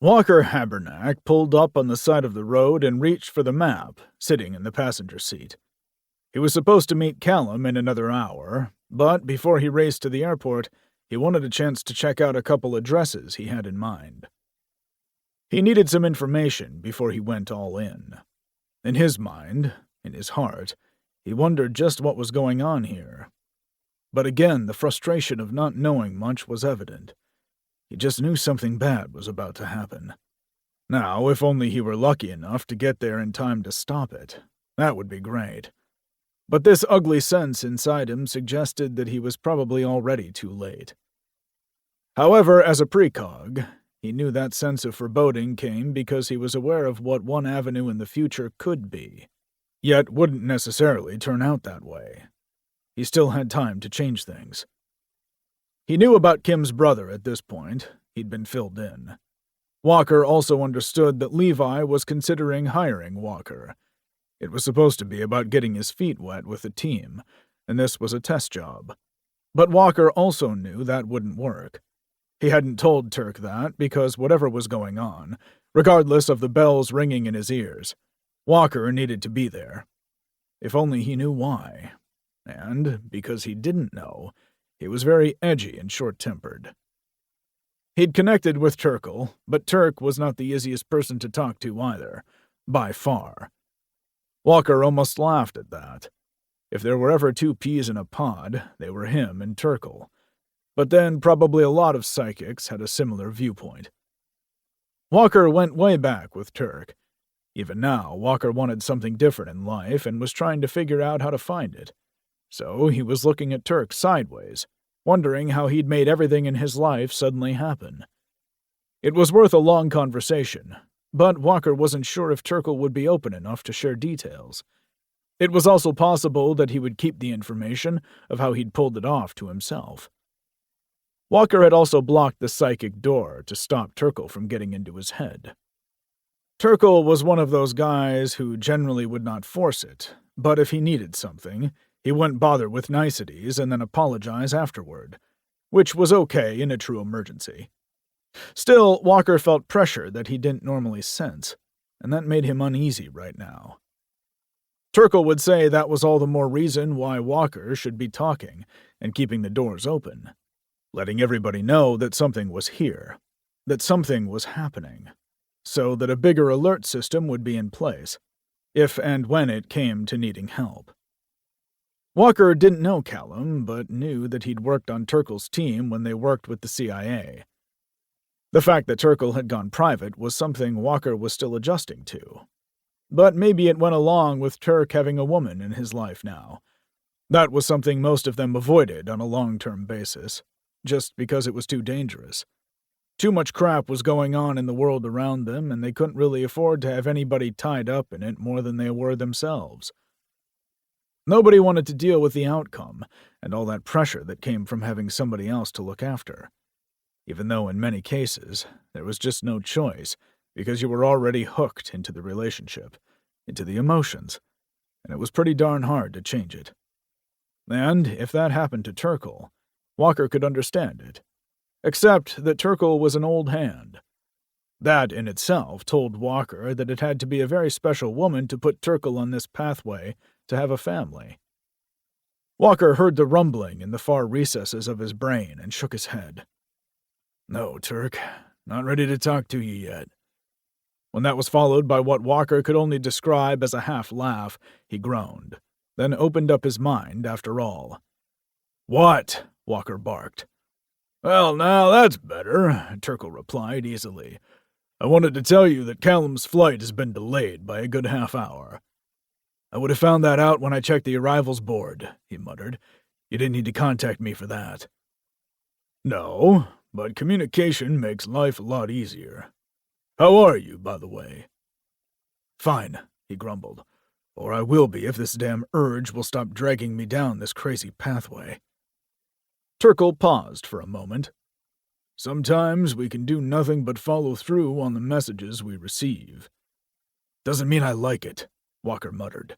Walker Habernack pulled up on the side of the road and reached for the map, sitting in the passenger seat. He was supposed to meet Callum in another hour, but before he raced to the airport, he wanted a chance to check out a couple addresses he had in mind. He needed some information before he went all in. In his mind, in his heart, he wondered just what was going on here. But again, the frustration of not knowing much was evident. He just knew something bad was about to happen. Now, if only he were lucky enough to get there in time to stop it, that would be great. But this ugly sense inside him suggested that he was probably already too late. However, as a precog, he knew that sense of foreboding came because he was aware of what one avenue in the future could be, yet wouldn't necessarily turn out that way. He still had time to change things. He knew about Kim's brother at this point. He'd been filled in. Walker also understood that Levi was considering hiring Walker. It was supposed to be about getting his feet wet with the team, and this was a test job. But Walker also knew that wouldn't work. He hadn't told Terk that because whatever was going on, regardless of the bells ringing in his ears, Walker needed to be there. If only he knew why. And, because he didn't know, he was very edgy and short-tempered. He'd connected with Terk, but Terk was not the easiest person to talk to either, by far. Walker almost laughed at that. If there were ever two peas in a pod, they were him and Terk. But then probably a lot of psychics had a similar viewpoint. Walker went way back with Terk. Even now, Walker wanted something different in life and was trying to figure out how to find it. So he was looking at Terk sideways, wondering how he'd made everything in his life suddenly happen. It was worth a long conversation, but Walker wasn't sure if Terk would be open enough to share details. It was also possible that he would keep the information of how he'd pulled it off to himself. Walker had also blocked the psychic door to stop Terk from getting into his head. Terk was one of those guys who generally would not force it, but if he needed something, he wouldn't bother with niceties and then apologize afterward, which was okay in a true emergency. Still, Walker felt pressure that he didn't normally sense, and that made him uneasy right now. Terk would say that was all the more reason why Walker should be talking and keeping the doors open, letting everybody know that something was here, that something was happening, so that a bigger alert system would be in place, if and when it came to needing help. Walker didn't know Callum, but knew that he'd worked on Terk's team when they worked with the CIA. The fact that Terk had gone private was something Walker was still adjusting to. But maybe it went along with Terk having a woman in his life now. That was something most of them avoided on a long-term basis, just because it was too dangerous. Too much crap was going on in the world around them, and they couldn't really afford to have anybody tied up in it more than they were themselves. Nobody wanted to deal with the outcome and all that pressure that came from having somebody else to look after, even though in many cases there was just no choice because you were already hooked into the relationship, into the emotions, and it was pretty darn hard to change it. And if that happened to Terk, Walker could understand it, except that Terk was an old hand. That in itself told Walker that it had to be a very special woman to put Terk on this pathway to have a family. Walker heard the rumbling in the far recesses of his brain and shook his head. "No, Terk, not ready to talk to you yet." When that was followed by what Walker could only describe as a half-laugh, he groaned, then opened up his mind after all. "What?" Walker barked. "Well, now that's better," Terk replied easily. "I wanted to tell you that Callum's flight has been delayed by a good half hour." "I would have found that out when I checked the arrivals board," he muttered. "You didn't need to contact me for that." "No, but communication makes life a lot easier. How are you, by the way?" "Fine," he grumbled. "Or I will be if this damn urge will stop dragging me down this crazy pathway." Terk paused for a moment. "Sometimes we can do nothing but follow through on the messages we receive." "Doesn't mean I like it," Walker muttered.